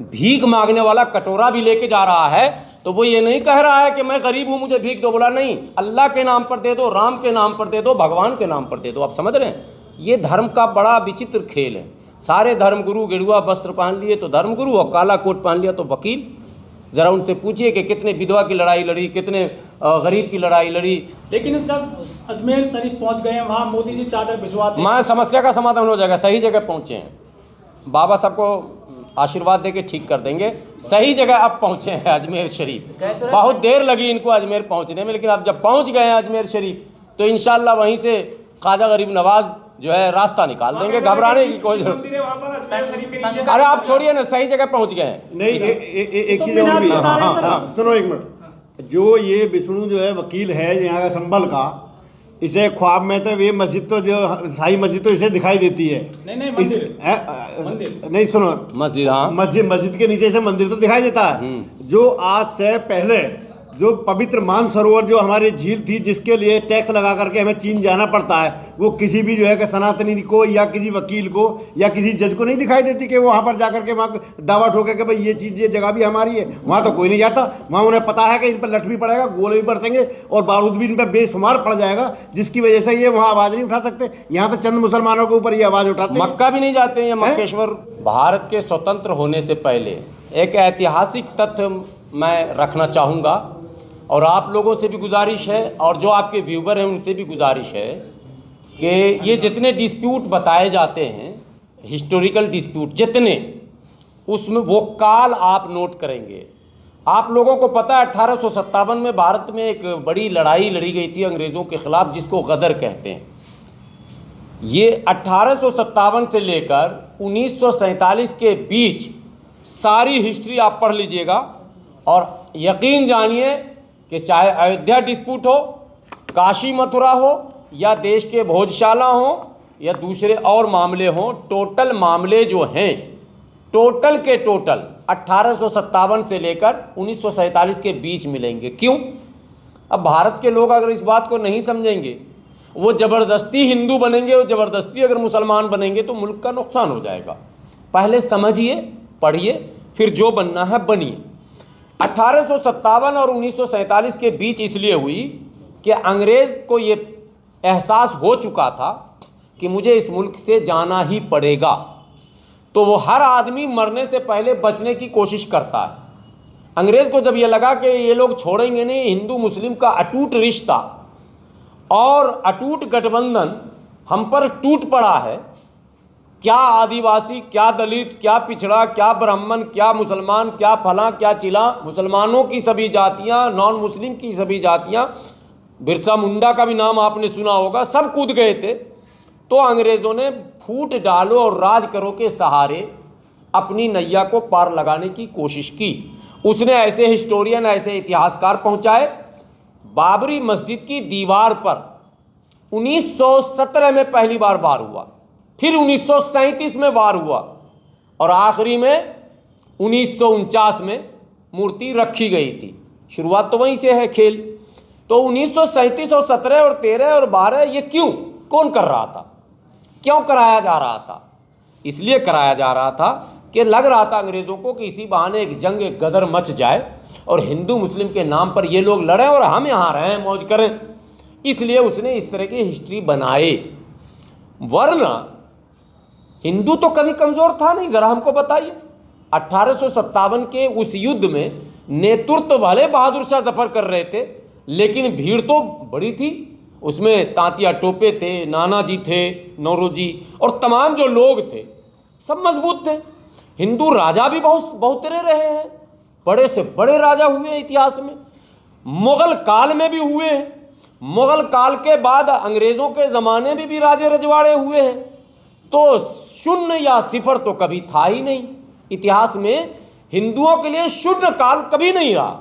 भीख मांगने वाला कटोरा भी लेके जा रहा है तो वो ये नहीं कह रहा है कि मैं गरीब हूं मुझे भीख दो, बोला नहीं, अल्लाह के नाम पर दे दो, राम के नाम पर दे दो, भगवान के नाम पर दे दो। आप समझ रहे हैं, ये धर्म का बड़ा विचित्र खेल है। सारे धर्मगुरु गेरुआ वस्त्र पहन लिए तो धर्मगुरु, और काला कोट पहन लिया तो वकील। ज़रा उनसे पूछिए कि कितने विधवा की लड़ाई लड़ी, कितने गरीब की लड़ाई लड़ी। लेकिन सब अजमेर शरीफ पहुंच गए हैं, वहाँ मोदी जी चादर भिजवाते हैं। मैं समस्या का समाधान हो जाएगा, सही जगह पहुँचे हैं, बाबा सबको आशीर्वाद देके ठीक कर देंगे। सही जगह अब पहुँचे हैं अजमेर शरीफ। बहुत देर लगी इनको अजमेर पहुँचने में, लेकिन अब जब पहुँच गए हैं अजमेर शरीफ तो इंशाल्लाह वहीं से ख्वाजा गरीब नवाज जो है रास्ता निकाल देंगे, घबराने की कोई जरूरत नहीं। अरे आप छोड़िए ना, सही जगह पहुँच गए हैं। नहीं, एक चीज़ और भी, हाँ, सुनो एक मिनट। जो ये विष्णु जो है वकील है यहाँ का संभल का, इसे ख्वाब में तो ये मस्जिद तो जो शाही मस्जिद तो इसे दिखाई देती है। नहीं मंदिर नहीं सुनो, मस्जिद, हाँ मस्जिद के नीचे से मंदिर तो दिखाई देता है। जो आज से पहले जो पवित्र मानसरोवर जो हमारी झील थी, जिसके लिए टैक्स लगा करके हमें चीन जाना पड़ता है, वो किसी भी जो है कि सनातनी को या किसी वकील को या किसी जज को नहीं दिखाई देती कि वो वहाँ पर जाकर के वहाँ दावा ठोके कि भाई ये चीज़ ये जगह भी हमारी है। वहाँ तो कोई नहीं जाता, वहाँ उन्हें पता है कि इन पर लठ भी पड़ेगा, गोले भी बरसेंगे और बारूद भी इन पर बेशुमार पड़ जाएगा, जिसकी वजह से ये वहाँ आवाज़ नहीं उठा सकते। यहाँ तो चंद मुसलमानों के ऊपर ये आवाज़ उठाते, मक्का भी नहीं जाते हैं मक्केश्वर। भारत के स्वतंत्र होने से पहले एक ऐतिहासिक तथ्य मैं रखना चाहूँगा, और आप लोगों से भी गुजारिश है और जो आपके व्यूवर हैं उनसे भी गुजारिश है कि ये जितने डिस्प्यूट बताए जाते हैं, हिस्टोरिकल डिस्प्यूट जितने, उसमें वो काल आप नोट करेंगे। आप लोगों को पता है 1857 में भारत में एक बड़ी लड़ाई लड़ी गई थी अंग्रेज़ों के ख़िलाफ़, जिसको गदर कहते हैं। ये 1857 से लेकर 1947 के बीच सारी हिस्ट्री आप पढ़ लीजिएगा और यकीन जानिए कि चाहे अयोध्या डिस्प्यूट हो, काशी मथुरा हो, या देश के भोजशाला हो, या दूसरे और मामले हों, टोटल मामले जो हैं, टोटल के टोटल 1857 से लेकर 1947 के बीच मिलेंगे। क्यों? अब भारत के लोग अगर इस बात को नहीं समझेंगे, वो ज़बरदस्ती हिंदू बनेंगे और ज़बरदस्ती अगर मुसलमान बनेंगे तो मुल्क का नुकसान हो जाएगा। पहले समझिए, पढ़िए, फिर जो बनना है बनिए। 1857 और 1947 के बीच इसलिए हुई कि अंग्रेज़ को ये एहसास हो चुका था कि मुझे इस मुल्क से जाना ही पड़ेगा, तो वो हर आदमी मरने से पहले बचने की कोशिश करता है। अंग्रेज़ को जब ये लगा कि ये लोग छोड़ेंगे नहीं, हिंदू मुस्लिम का अटूट रिश्ता और अटूट गठबंधन हम पर टूट पड़ा है, क्या आदिवासी, क्या दलित, क्या पिछड़ा, क्या ब्राह्मण, क्या मुसलमान, क्या फला, क्या चिला, मुसलमानों की सभी जातियां, नॉन मुस्लिम की सभी जातियां, बिरसा मुंडा का भी नाम आपने सुना होगा, सब कूद गए थे। तो अंग्रेज़ों ने फूट डालो और राज करो के सहारे अपनी नैया को पार लगाने की कोशिश की। उसने ऐसे हिस्टोरियन, ऐसे इतिहासकार पहुंचाए। बाबरी मस्जिद की दीवार पर 1917 में पहली बार वार हुआ, फिर 1937 में वार हुआ और आखिरी में 1949 में मूर्ति रखी गई थी। शुरुआत तो वहीं से है खेल। तो 1937 और 17 और 13 और 12 ये क्यों, कौन कर रहा था, क्यों कराया जा रहा था? इसलिए कराया जा रहा था कि लग रहा था अंग्रेज़ों को कि इसी बहाने एक जंग, एक गदर मच जाए और हिंदू मुस्लिम के नाम पर ये लोग लड़ें और हम यहाँ रहें, मौज करें। इसलिए उसने इस तरह की हिस्ट्री बनाए। वरना हिंदू तो कभी कमज़ोर था नहीं। ज़रा हमको बताइए, 1857 के उस युद्ध में नेतृत्व भले बहादुर शाह जफर कर रहे थे, लेकिन भीड़ तो बड़ी थी। उसमें तांतिया टोपे थे, नानाजी थे, नौरोजी और तमाम जो लोग थे सब मजबूत थे। हिंदू राजा भी बहुत तरह रहे हैं, बड़े से बड़े राजा हुए इतिहास में, मुग़ल काल में भी हुए हैं। मुग़ल काल के बाद अंग्रेज़ों के ज़माने में भी राजे रजवाड़े हुए हैं। तो शून्य या सिफर तो कभी था ही नहीं इतिहास में। हिंदुओं के लिए शून्य काल कभी नहीं रहा।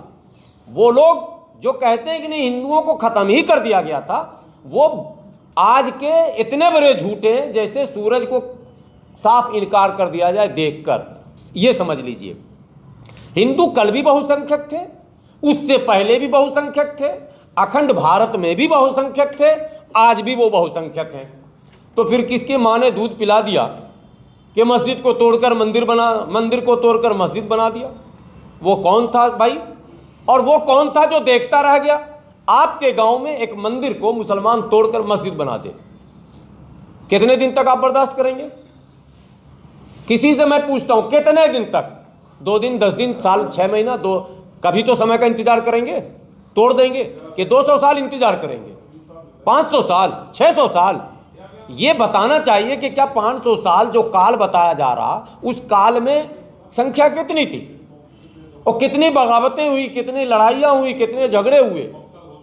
वो लोग जो कहते हैं कि नहीं हिंदुओं को ख़त्म ही कर दिया गया था, वो आज के इतने बड़े झूठे हैं जैसे सूरज को साफ इनकार कर दिया जाए देखकर। ये समझ लीजिए, हिंदू कल भी बहुसंख्यक थे, उससे पहले भी बहुसंख्यक थे, अखंड भारत में भी बहुसंख्यक थे, आज भी वो बहुसंख्यक हैं। तो फिर किसके माँ ने दूध पिला दिया कि मस्जिद को तोड़कर मंदिर को तोड़कर मस्जिद बना दिया? वो कौन था भाई? और वो कौन था जो देखता रह गया? आपके गांव में एक मंदिर को मुसलमान तोड़कर मस्जिद बना दे, कितने दिन तक आप बर्दाश्त करेंगे? किसी से मैं पूछता हूं, कितने दिन तक? 2 दिन, 10 दिन, साल, 6 महीना, कभी तो समय का इंतजार करेंगे? तोड़ देंगे कि 200 साल इंतजार करेंगे, 500 साल, 600 साल? ये बताना चाहिए कि क्या 500 साल जो काल बताया जा रहा, उस काल में संख्या कितनी थी और कितनी बगावतें हुई, कितनी लड़ाइयाँ हुई, कितने झगड़े हुए?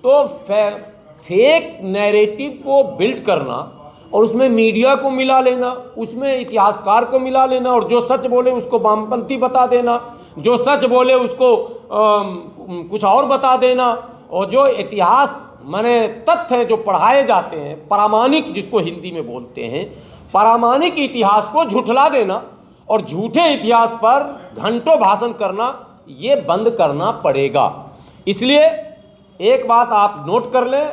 तो फेक नैरेटिव को बिल्ड करना और उसमें मीडिया को मिला लेना, उसमें इतिहासकार को मिला लेना, और जो सच बोले उसको वामपंथी बता देना, जो सच बोले उसको कुछ और बता देना, और जो इतिहास माने तथ्य जो पढ़ाए जाते हैं, प्रामाणिक जिसको हिंदी में बोलते हैं, प्रामाणिक इतिहास को झुठला देना और झूठे इतिहास पर घंटों भाषण करना, ये बंद करना पड़ेगा। इसलिए एक बात आप नोट कर लें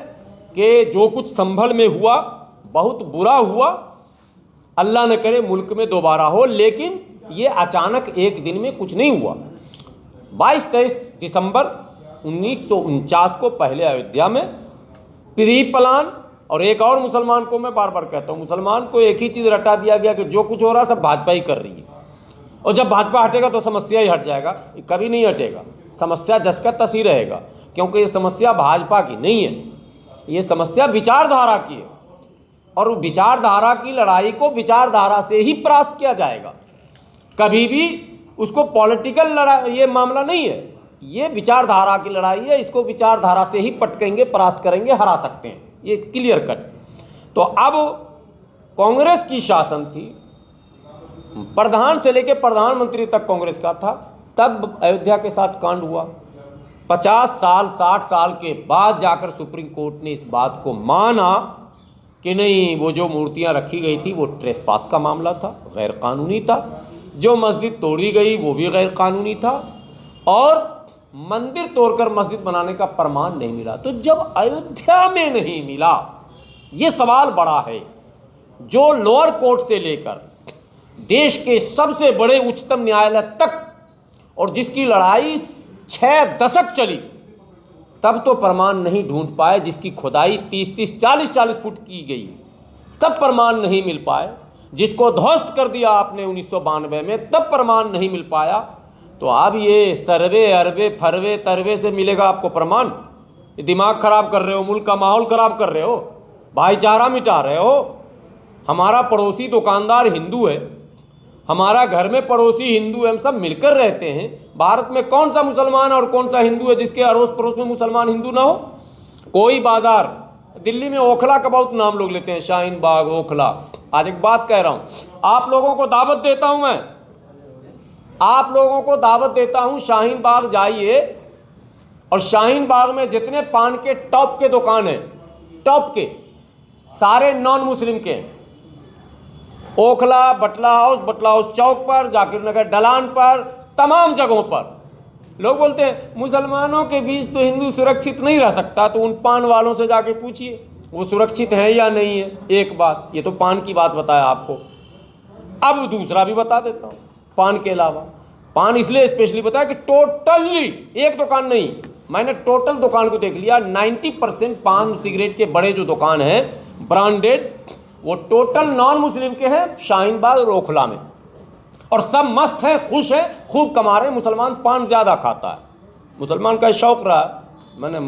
कि जो कुछ संभल में हुआ बहुत बुरा हुआ, अल्लाह न करे मुल्क में दोबारा हो, लेकिन ये अचानक एक दिन में कुछ नहीं हुआ। 22-23 दिसंबर 1949 को पहले अयोध्या में प्री प्लान, और एक और मुसलमान को मैं बार बार कहता हूँ, मुसलमान को एक ही चीज़ रटा दिया गया कि जो कुछ हो रहा सब भाजपा ही कर रही है, और जब भाजपा हटेगा तो समस्या ही हट जाएगा। कभी नहीं हटेगा, समस्या जस का तस ही रहेगा, क्योंकि ये समस्या भाजपा की नहीं है, ये समस्या विचारधारा की है, और विचारधारा की लड़ाई को विचारधारा से ही परास्त किया जाएगा। कभी भी उसको पॉलिटिकल लड़ाई ये मामला नहीं है, ये विचारधारा की लड़ाई है, इसको विचारधारा से ही पटकेंगे, परास्त करेंगे, हरा सकते हैं, ये क्लियर कट। तो अब कांग्रेस की शासन थी, प्रधान से लेकर प्रधानमंत्री तक कांग्रेस का था, तब अयोध्या के साथ कांड हुआ। 50 साल 60 साल के बाद जाकर सुप्रीम कोर्ट ने इस बात को माना कि नहीं, वो जो मूर्तियां रखी गई थी वो ट्रेसपास का मामला था, गैर कानूनी था, जो मस्जिद तोड़ी गई वो भी गैर कानूनी था, और मंदिर तोड़कर मस्जिद बनाने का प्रमाण नहीं मिला। तो जब अयोध्या में नहीं मिला, ये सवाल बड़ा है, जो लोअर कोर्ट से लेकर देश के सबसे बड़े उच्चतम न्यायालय तक, और जिसकी लड़ाई 6 दशक चली, तब तो प्रमाण नहीं ढूंढ पाए, जिसकी खुदाई 30-30, 40-40 फुट की गई, तब प्रमाण नहीं मिल पाए, जिसको ध्वस्त कर दिया आपने 1992 में, तब प्रमाण नहीं मिल पाया। तो अब ये सर्वे अरवे फरवे तरवे से मिलेगा आपको प्रमाण? ये दिमाग खराब कर रहे हो, मुल्क का माहौल खराब कर रहे हो, भाईचारा मिटा रहे हो। हमारा पड़ोसी दुकानदार हिंदू है, हमारा घर में पड़ोसी हिंदू है, हम सब मिलकर रहते हैं। भारत में कौन सा मुसलमान और कौन सा हिंदू है जिसके अड़ोस पड़ोस में मुसलमान हिंदू ना हो? कोई बाजार, दिल्ली में ओखला का बहुत नाम लोग लेते हैं, शाहीन बाग, ओखला। आज एक बात कह रहा हूं, आप लोगों को दावत देता हूं, मैं आप लोगों को दावत देता हूं, शाहीन बाग जाइए, और शाहीन बाग में जितने पान के टॉप के दुकान हैं, टॉप के, सारे नॉन मुस्लिम के, ओखला, बटला हाउस चौक पर, जाकिर नगर ढलान पर, तमाम जगहों पर लोग बोलते हैं मुसलमानों के बीच तो हिंदू सुरक्षित नहीं रह सकता। तो उन पान वालों से जाके पूछिए वो सुरक्षित है या नहीं है। एक बात, ये तो पान की बात बताया आपको, अब दूसरा भी बता देता हूँ। पान के अलावा, पान इसलिए स्पेशली बताया कि टोटली एक दुकान नहीं, मैंने टोटल दुकान को देख लिया, 90% पान सिगरेट के बड़े जो दुकान हैं ब्रांडेड, वो टोटल नॉन मुस्लिम के हैं शाहीन बाग और ओखला में, और सब मस्त हैं, खुश हैं, खूब कमा रहे हैं। मुसलमान पान ज़्यादा खाता है, मुसलमान का शौक़ रहा है, मैंने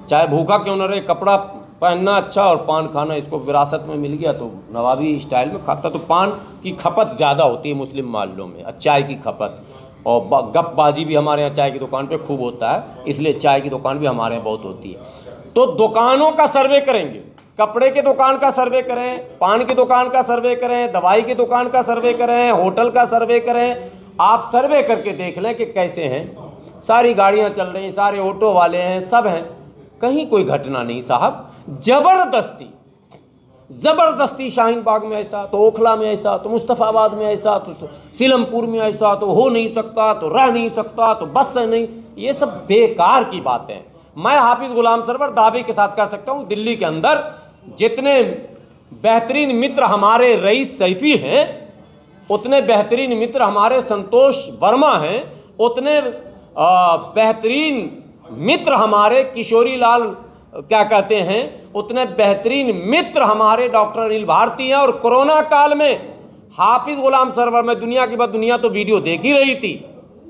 चाहे भूखा क्यों न रहे, कपड़ा पहनना अच्छा और पान खाना इसको विरासत में मिल गया तो नवाबी स्टाइल में खाता। तो पान की खपत ज़्यादा होती है मुस्लिम मालों में, चाय की खपत, और गपबाजी भी हमारे यहाँ चाय की दुकान पे खूब होता है, इसलिए चाय की दुकान भी हमारे यहाँ बहुत होती है। तो दुकानों का सर्वे करेंगे, कपड़े के दुकान का सर्वे करें, पान की दुकान का सर्वे करें, दवाई की दुकान का सर्वे करें, होटल का सर्वे करें, आप सर्वे करके देख लें कि कैसे हैं। सारी गाड़ियाँ चल रही हैं, सारे ऑटो वाले हैं, सब हैं, कहीं कोई घटना नहीं साहब। ज़बरदस्ती शाहीन बाग में ऐसा, तो ओखला में ऐसा, तो मुस्तफ़ाबाद में ऐसा, तो सीलमपुर में ऐसा, तो हो नहीं सकता, तो रह नहीं सकता, तो बस से नहीं, ये सब बेकार की बातें हैं। मैं हाफिज़ गुलाम सरवर दावे के साथ कह सकता हूँ, दिल्ली के अंदर जितने बेहतरीन मित्र हमारे रईस सैफी हैं, उतने बेहतरीन मित्र हमारे संतोष वर्मा हैं, उतने बेहतरीन मित्र हमारे किशोरी लाल क्या कहते हैं, उतने बेहतरीन मित्र हमारे डॉक्टर अनिल भारती हैं। और कोरोना काल में हाफिज गुलाम सरवर, में दुनिया की बात, दुनिया तो वीडियो देख ही रही थी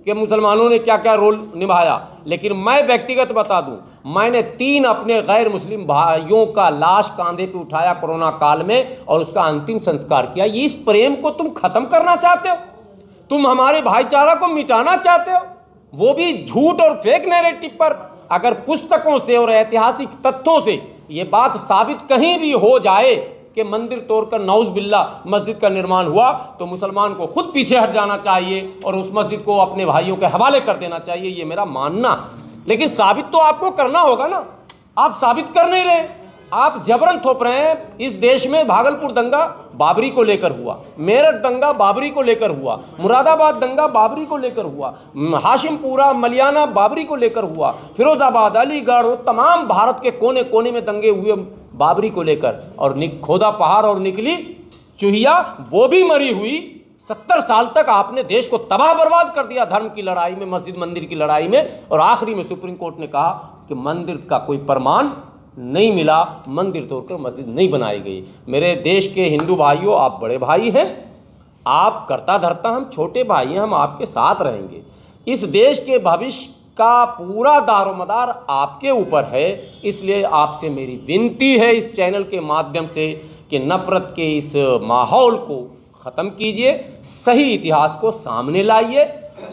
कि मुसलमानों ने क्या क्या रोल निभाया, लेकिन मैं व्यक्तिगत बता दूं, मैंने 3 अपने गैर मुस्लिम भाइयों का लाश कांधे पे उठाया कोरोना काल में और उसका अंतिम संस्कार किया। ये इस प्रेम को तुम खत्म करना चाहते हो, तुम हमारे भाईचारा को मिटाना चाहते हो, वो भी झूठ और फेक नैरेटिव पर। अगर पुस्तकों से और ऐतिहासिक तथ्यों से ये बात साबित कहीं भी हो जाए कि मंदिर तोड़कर नौज बिल्ला मस्जिद का निर्माण हुआ, तो मुसलमान को खुद पीछे हट जाना चाहिए और उस मस्जिद को अपने भाइयों के हवाले कर देना चाहिए, ये मेरा मानना। लेकिन साबित तो आपको करना होगा ना, आप साबित कर नहीं रहे, आप जबरन थोप रहे हैं। इस देश में भागलपुर दंगा बाबरी को लेकर हुआ, मेरठ दंगा बाबरी को लेकर हुआ, मुरादाबाद दंगा बाबरी को लेकर हुआ, हाशिमपुरा मलियाना बाबरी को लेकर हुआ, फिरोजाबाद, अलीगढ़, तमाम भारत के कोने कोने में दंगे हुए बाबरी को लेकर। और खोदा पहाड़ और निकली चूहिया, वो भी मरी हुई। 70 साल तक आपने देश को तबाह बर्बाद कर दिया धर्म की लड़ाई में, मस्जिद मंदिर की लड़ाई में। और आखिरी में सुप्रीम कोर्ट ने कहा कि मंदिर का कोई प्रमाण नहीं मिला, मंदिर तोड़कर मस्जिद नहीं बनाई गई। मेरे देश के हिंदू भाइयों, आप बड़े भाई हैं, आप करता धरता, हम छोटे भाई हैं, हम आपके साथ रहेंगे। इस देश के भविष्य का पूरा दारोमदार आपके ऊपर है, इसलिए आपसे मेरी विनती है इस चैनल के माध्यम से कि नफ़रत के इस माहौल को ख़त्म कीजिए, सही इतिहास को सामने लाइए।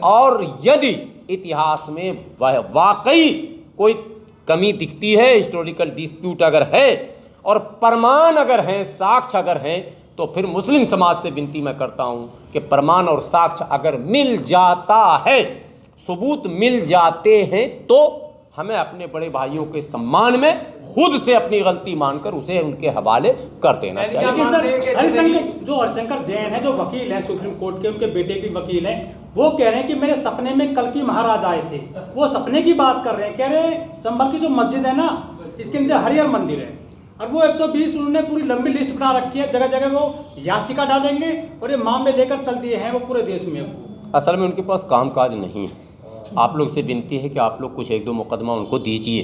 और यदि इतिहास में वाकई कोई कमी दिखती है, हिस्टोरिकल डिस्प्यूट अगर है और प्रमाण अगर हैं, साक्ष्य अगर हैं, तो फिर मुस्लिम समाज से विनती मैं करता हूं कि प्रमाण और साक्ष्य अगर मिल जाता है, सबूत मिल जाते हैं, तो हमें अपने बड़े भाइयों के सम्मान में खुद से अपनी गलती मानकर उसे उनके हवाले कर देना चाहिए। लेकिन सर, हरिशंकर जैन है, जो वकील है सुप्रीम कोर्ट के, उनके बेटे के वकील हैं, वो कह रहे हैं कि मेरे सपने में कल की महाराज आए थे। वो सपने की बात कर रहे हैं, कह रहे हैं संभल की जो मस्जिद है ना, इसके नीचे हरिहर मंदिर है, और वो 120 उन्होंने पूरी लंबी लिस्ट बना रखी है, जगह जगह वो याचिका डालेंगे और ये मामले लेकर चल दिए हैं वो पूरे देश में। असल में उनके पास कामकाज नहीं है। आप लोग से विनती है कि आप लोग कुछ 1-2 मुकदमा उनको दीजिए,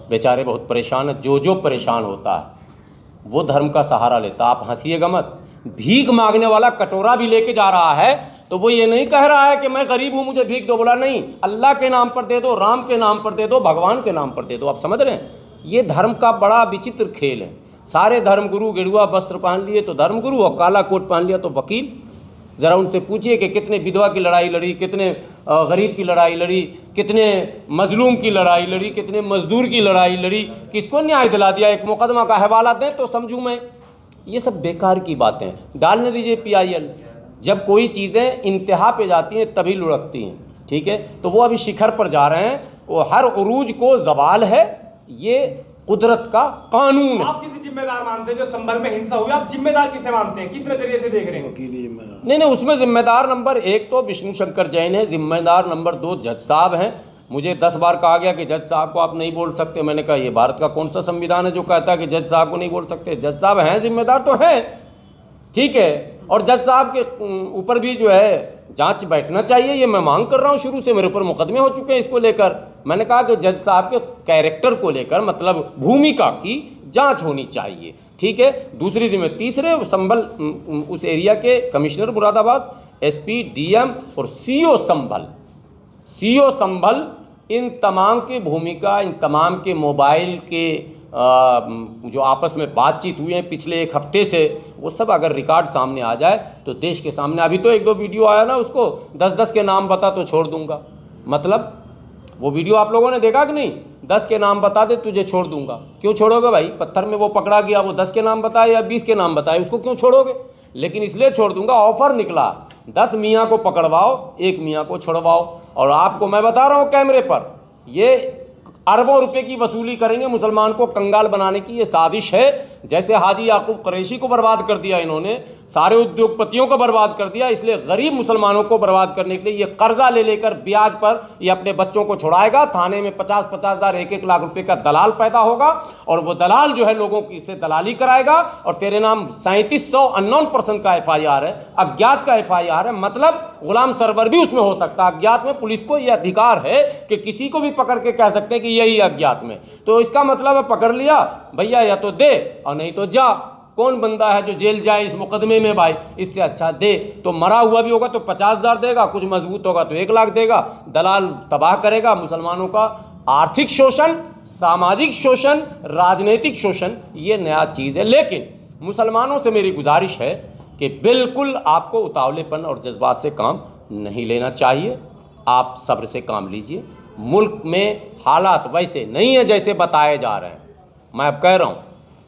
बेचारे बहुत परेशान हैं। जो परेशान होता है वो धर्म का सहारा लेता। आप हंसिएगा मत, भीख मांगने वाला कटोरा भी लेके जा रहा है तो वो ये नहीं कह रहा है कि मैं गरीब हूँ मुझे भीख दो, बोला नहीं, अल्लाह के नाम पर दे दो, राम के नाम पर दे दो, भगवान के नाम पर दे दो। आप समझ रहे हैं, ये धर्म का बड़ा विचित्र खेल है। सारे धर्मगुरु गेरुआ वस्त्र पहन लिए तो धर्मगुरु, और काला कोट पहन लिया तो वकील। ज़रा उनसे पूछिए कि कितने विधवा की लड़ाई लड़ी, कितने गरीब की लड़ाई लड़ी, कितने मजलूम की लड़ाई लड़ी, कितने मजदूर की लड़ाई लड़ी, किसको न्याय दिला दिया। एक मुकदमा का हवाला दें तो समझूं मैं। ये सब बेकार की बातें हैं, डालने दीजिए PIL। जब कोई चीज़ें इंतहा पे जाती हैं तभी लुढ़कती हैं, ठीक है। तो वो अभी शिखर पर जा रहे हैं, वो हर उरूज को जवाल है, ये कुदरत का कानून है। आप किसी जिम्मेदार मानते हैं जो संभल में हिंसा हुई, आप जिम्मेदार किसे मानते हैं, किस नजरिए से देख रहे हैं? नहीं, उसमें जिम्मेदार नंबर 1 तो विष्णु शंकर जैन है, जिम्मेदार नंबर 2 जज साहब हैं। मुझे 10 बार कहा गया कि जज साहब को आप नहीं बोल सकते। मैंने कहा ये भारत का कौन सा संविधान है जो कहता है कि जज साहब को नहीं बोल सकते। जज साहब हैं, जिम्मेदार तो हैं, ठीक है। और जज साहब के ऊपर भी जो है जांच बैठना चाहिए, ये मैं मांग कर रहा हूँ शुरू से। मेरे ऊपर मुकदमे हो चुके हैं इसको लेकर। मैंने कहा कि जज साहब के कैरेक्टर को लेकर, मतलब भूमिका की जांच होनी चाहिए, ठीक है। दूसरी जिम्मे तीसरे संभल उस एरिया के कमिश्नर मुरादाबाद, SP, DM और CO संभल, इन तमाम की भूमिका, इन तमाम के मोबाइल के जो आपस में बातचीत हुई है पिछले 1 हफ्ते से, वो सब अगर रिकॉर्ड सामने आ जाए तो देश के सामने। अभी तो 1-2 वीडियो आया ना, उसको 10-10 के नाम बता तो छोड़ दूंगा। मतलब वो वीडियो आप लोगों ने देखा कि नहीं? 10 के नाम बता दे तुझे छोड़ दूंगा। क्यों छोड़ोगे भाई? पत्थर में वो पकड़ा गया, वो 10 के नाम बताए या 20 के नाम बताए, उसको क्यों छोड़ोगे? लेकिन इसलिए छोड़ दूंगा, ऑफर निकला, 10 मियाँ को पकड़वाओ, 1 मियाँ को छोड़वाओ। और आपको मैं बता रहा हूँ कैमरे पर, ये अरबों रुपए की वसूली करेंगे, मुसलमान को कंगाल बनाने की ये साजिश है। जैसे हाजी याकूब कुरैशी को बर्बाद कर दिया इन्होंने, सारे उद्योगपतियों को बर्बाद कर दिया, इसलिए गरीब मुसलमानों को बर्बाद करने के लिए ये कर्जा ले लेकर ब्याज पर ये अपने बच्चों को छुड़ाएगा। थाने में 50-50 हज़ार 1-1 लाख रुपए का दलाल पैदा होगा और वो दलाल जो है लोगों की से दलाली कराएगा और तेरे नाम 3700 अननोन पर्सन का FIR है, अज्ञात का FIR है। मतलब गुलाम सरवर भी उसमें हो सकता है। अज्ञात में पुलिस को यह अधिकार है कि किसी को भी पकड़ के कह सकते हैं कि यही अज्ञात में, तो इसका मतलब है पकड़ लिया भैया या तो दे और नहीं तो जा। कौन बंदा है जो जेल जाए इस मुकदमे में भाई, इससे अच्छा दे। तो मरा हुआ भी होगा तो 50,000 देगा, कुछ मजबूत होगा तो 1 लाख देगा। दलाल तबाह करेगा मुसलमानों का आर्थिक शोषण, सामाजिक शोषण, राजनीतिक शोषण, ये नया चीज़ है। लेकिन मुसलमानों से मेरी गुजारिश है कि बिल्कुल आपको उतावलेपन और जज्बात से काम नहीं लेना चाहिए, आप सब्र से काम लीजिए। मुल्क में हालात वैसे नहीं है जैसे बताए जा रहे हैं, मैं अब कह रहा हूँ।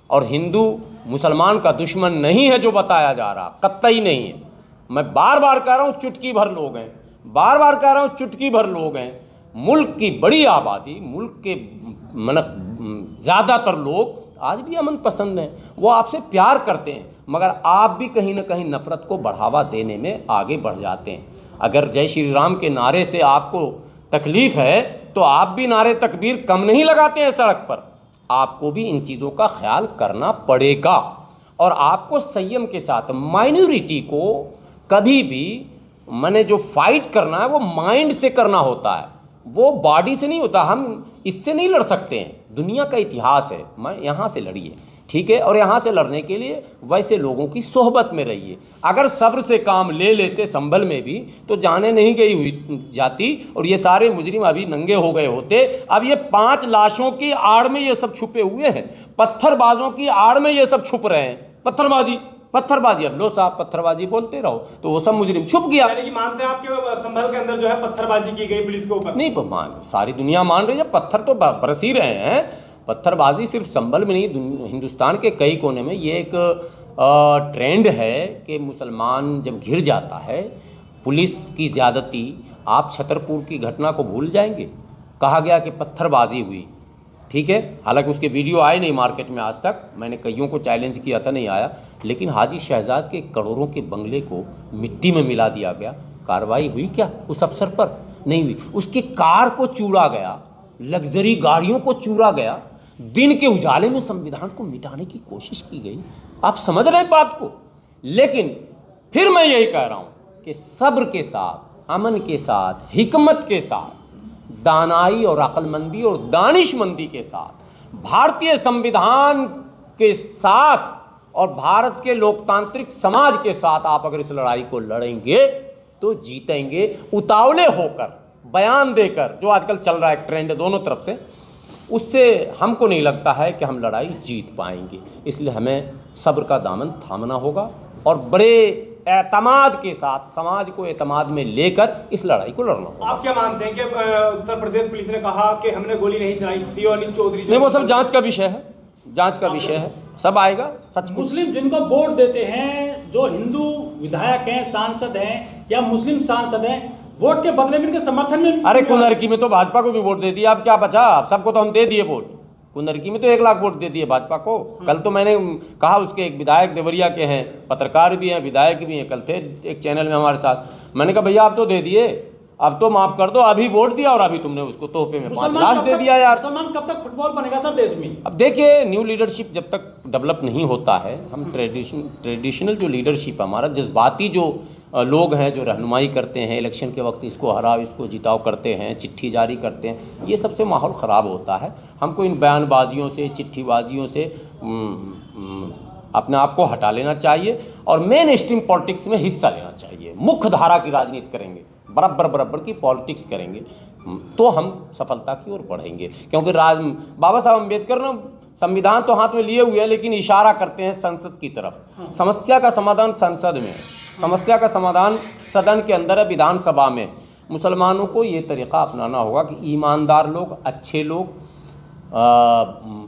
और हिंदू मुसलमान का दुश्मन नहीं है जो बताया जा रहा, कतई नहीं है। मैं बार बार कह रहा हूँ चुटकी भर लोग हैं, बार बार कह रहा हूँ चुटकी भर लोग हैं। मुल्क की बड़ी आबादी, मुल्क के ज़्यादातर लोग आज भी अमन पसंद हैं, वो आपसे प्यार करते हैं, मगर आप भी कहीं ना कहीं नफ़रत को बढ़ावा देने में आगे बढ़ जाते हैं। अगर जय श्री राम के नारे से आपको तकलीफ़ है तो आप भी नारे तकबीर कम नहीं लगाते हैं सड़क पर। आपको भी इन चीज़ों का ख्याल करना पड़ेगा और आपको संयम के साथ माइनॉरिटी को कभी भी मैंने जो फाइट करना है वो माइंड से करना होता है, वो बॉडी से नहीं होता। हम इससे नहीं लड़ सकते हैं, दुनिया का इतिहास है, मैं यहाँ से लड़िए, ठीक है। और यहाँ से लड़ने के लिए वैसे लोगों की सोहबत में रहिए। अगर सब्र से काम ले लेते संभल में भी तो जाने नहीं गई हुई जाती और ये सारे मुजरिम अभी नंगे हो गए होते। अब ये 5 लाशों की आड़ में ये सब छुपे हुए हैं, पत्थरबाजों की आड़ में ये सब छुप रहे हैं। पत्थरबाजी, अब लो साहब पत्थरबाजी बोलते रहो तो वो सब मुजरिम छुप गया। यानी कि मानते हैं आपके संभल के अंदर जो है पत्थरबाजी की गई पुलिस के ऊपर? नहीं मान, सारी दुनिया मान रही है, पत्थर तो बरस ही रहे हैं। पत्थरबाजी सिर्फ संभल में नहीं, हिंदुस्तान के कई कोने में ये एक ट्रेंड है कि मुसलमान जब घिर जाता है पुलिस की ज़्यादती, आप छतरपुर की घटना को भूल जाएंगे, कहा गया कि पत्थरबाजी हुई, ठीक है। हालांकि उसके वीडियो आए नहीं मार्केट में आज तक, मैंने कईयों को चैलेंज किया था, नहीं आया। लेकिन हाजी शहजाद के करोड़ों के बंगले को मिट्टी में मिला दिया गया, कार्रवाई हुई क्या उस अफसर पर? नहीं हुई। उसके कार को चूड़ा गया, लग्जरी गाड़ियों को चूड़ा गया, दिन के उजाले में संविधान को मिटाने की कोशिश की गई। आप समझ रहे हैं बात को? लेकिन फिर मैं यही कह रहा हूं कि सब्र के साथ, अमन के साथ, हिकमत के साथ, दानाई और अक्लमंदी और दानिशमंदी के साथ, भारतीय संविधान के साथ और भारत के लोकतांत्रिक समाज के साथ आप अगर इस लड़ाई को लड़ेंगे तो जीतेंगे। उतावले होकर बयान देकर जो आजकल चल रहा है ट्रेंड दोनों तरफ से, उससे हमको नहीं लगता है कि हम लड़ाई जीत पाएंगे। इसलिए हमें सब्र का दामन थामना होगा और बड़े एतमाद के साथ समाज को एतमाद में लेकर इस लड़ाई को लड़ना होगा। आप क्या मानते हैं कि उत्तर प्रदेश पुलिस ने कहा कि हमने गोली नहीं चलाई थी और अनिल चौधरी? नहीं, वो सब जांच का विषय है, जांच का विषय है, सब आएगा सच। मुस्लिम जिनको वोट देते हैं, जो हिंदू विधायक हैं, सांसद हैं या मुस्लिम सांसद हैं, वोट के बदले में इनके समर्थन में, अरे कुंदरकी में तो भाजपा को भी वोट दे दिया, अब क्या बचा? अब सबको तो हम दे दिए वोट। कुंदरकी में तो 1 लाख वोट दे दिए भाजपा को। कल तो मैंने कहा, उसके एक विधायक देवरिया के हैं, पत्रकार भी हैं, विधायक भी हैं, कल थे एक चैनल में हमारे साथ। मैंने कहा भैया आप तो दे दिए, अब तो माफ कर दो, अभी वोट दिया और अभी तुमने उसको तोहफे में 5 लाख दे दिया यार। मुसलमान कब तक फुटबॉल बनेगा सर देश में? अब देखिए, न्यू लीडरशिप जब तक डेवलप नहीं होता है, हम ट्रेडिशनल जो लीडरशिप हमारा, जज्बाती जो लोग हैं जो रहनुमाई करते हैं, इलेक्शन के वक्त इसको हराओ इसको जिताओ करते हैं, चिट्ठी जारी करते हैं, ये सबसे माहौल ख़राब होता है। हमको इन बयानबाजियों से, चिट्ठीबाजियों से अपने आप को हटा लेना चाहिए और मेन स्ट्रीम पॉलिटिक्स में हिस्सा लेना चाहिए। मुख्य धारा की राजनीति करेंगे, बराबर की पॉलिटिक्स करेंगे तो हम सफलता की ओर बढ़ेंगे। क्योंकि बाबा साहब अम्बेडकर ने संविधान तो हाथ में लिए हुए हैं, लेकिन इशारा करते हैं संसद की तरफ। समस्या का समाधान संसद में है, समस्या का समाधान सदन के अंदर है, विधानसभा में। मुसलमानों को ये तरीक़ा अपनाना होगा कि ईमानदार लोग, अच्छे लोग,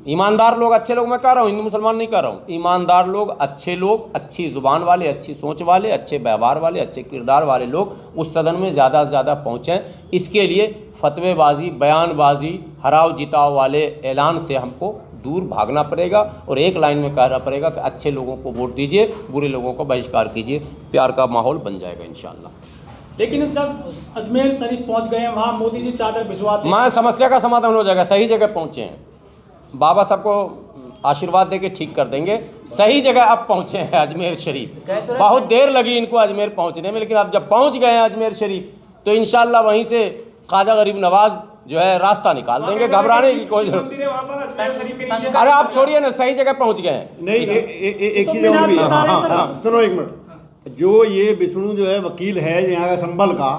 ईमानदार लोग, अच्छे लोग मैं कह रहा हूँ, हिंदू मुसलमान नहीं कह रहा हूँ, ईमानदार लोग, अच्छे लोग, अच्छी ज़ुबान वाले, अच्छी सोच वाले, अच्छे व्यवहार वाले, अच्छे किरदार वाले लोग उस सदन में ज़्यादा से ज़्यादा पहुँचें। इसके लिए फतवेबाजी, बयानबाजी, हराव जिताव वाले ऐलान से हमको दूर भागना पड़ेगा और एक लाइन में कहना पड़ेगा कि अच्छे लोगों को वोट दीजिए, बुरे लोगों को बहिष्कार कीजिए। प्यार का माहौल बन जाएगा इंशाअल्लाह। लेकिन जब अजमेर शरीफ पहुंच गए हैं, वहाँ मोदी जी चादर भिजवाते हैं। मैं समस्या का समाधान हो जाएगा, सही जगह पहुँचे हैं, बाबा सबको आशीर्वाद दे के ठीक कर देंगे। सही जगह अब पहुँचे हैं अजमेर शरीफ। बहुत देर लगी इनको अजमेर पहुँचने में, लेकिन अब जब पहुँच गए हैं अजमेर शरीफ तो इंशाअल्लाह वहीं से ख्वाजा गरीब नवाज जो है रास्ता निकाल देंगे, घबराने की कोई जरूरत नहीं। अरे आप छोड़िए ना, सही जगह पहुँच गए हैं। नहीं, एक चीज़ और भी है, सुनो एक मिनट। जो ये विष्णु जो है वकील है यहाँ का संभल का,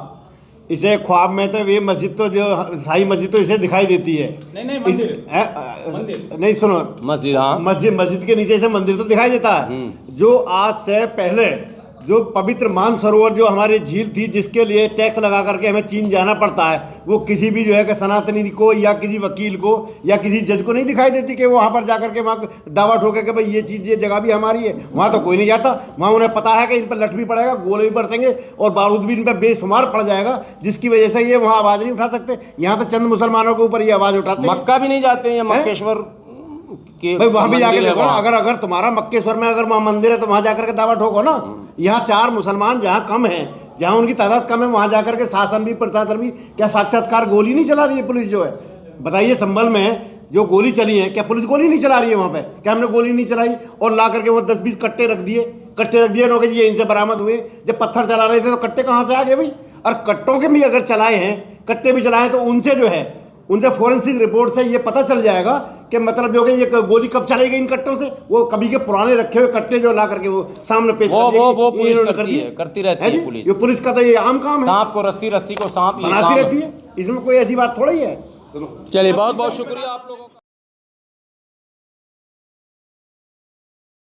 इसे ख्वाब में तो ये मस्जिद तो जो शाही मस्जिद तो इसे दिखाई देती है। नहीं मंदिर नहीं सुनो, मस्जिद, हाँ मस्जिद के नीचे से मंदिर तो दिखाई देता है। जो आज से पहले जो पवित्र मानसरोवर जो हमारी झील थी, जिसके लिए टैक्स लगा करके हमें चीन जाना पड़ता है, वो किसी भी जो है कि सनातनी को या किसी वकील को या किसी जज को नहीं दिखाई देती कि वहाँ पर जाकर के वहाँ दावा ठोके कि भाई ये चीज़, ये जगह भी हमारी है। वहाँ तो कोई नहीं जाता। वहाँ उन्हें पता है कि इन पर लठ भी पड़ेगा, गोले भी बरसेंगे और बारूद भी इन पर बेशुमार पड़ जाएगा, जिसकी वजह से ये वहाँ आवाज़ नहीं उठा सकते। यहाँ तो चंद मुसलमानों के ऊपर ये आवाज़ उठाते हैं। मक्का भी नहीं जाते हैं, मक्केश्वर भाई वहाँ भी जाके देखो ना। अगर तुम्हारा मक्केश्वर में अगर वहाँ मंदिर है तो वहाँ जाकर के दावा ठोको ना। यहाँ 4 मुसलमान जहाँ कम हैं, जहाँ उनकी तादाद कम है, वहाँ जाकर के शासन भी, प्रशासन भी, क्या साक्षात्कार गोली नहीं चला रही है पुलिस जो है? बताइए, संभल में जो गोली चली है, क्या पुलिस गोली नहीं चला रही है वहाँ पे? क्या हमने गोली नहीं चलाई? और ला करके वो 10-20 कट्टे रख दिए लोग, ये इनसे बरामद हुए। जब पत्थर चला रहे थे तो कट्टे कहाँ से आ गए भाई? और कट्टों के भी अगर चलाए हैं, कट्टे भी चलाए तो उनसे जो है, उनसे फोरेंसिक रिपोर्ट से ये पता चल जाएगा कि मतलब जो कि ये गोली कब चलाई गई इन कट्टों से। वो कभी के पुराने रखे हुए कट्टे जो ला करके वो सामने पेश वो पुलिस करती रहती है पुलिस। ये पुलिस का तो ये आम काम है। सांप को रस्सी को सांप बनाती रहती है, इसमें कोई ऐसी बात थोड़ी है। चलिए, बहुत बहुत शुक्रिया आप लोगों का।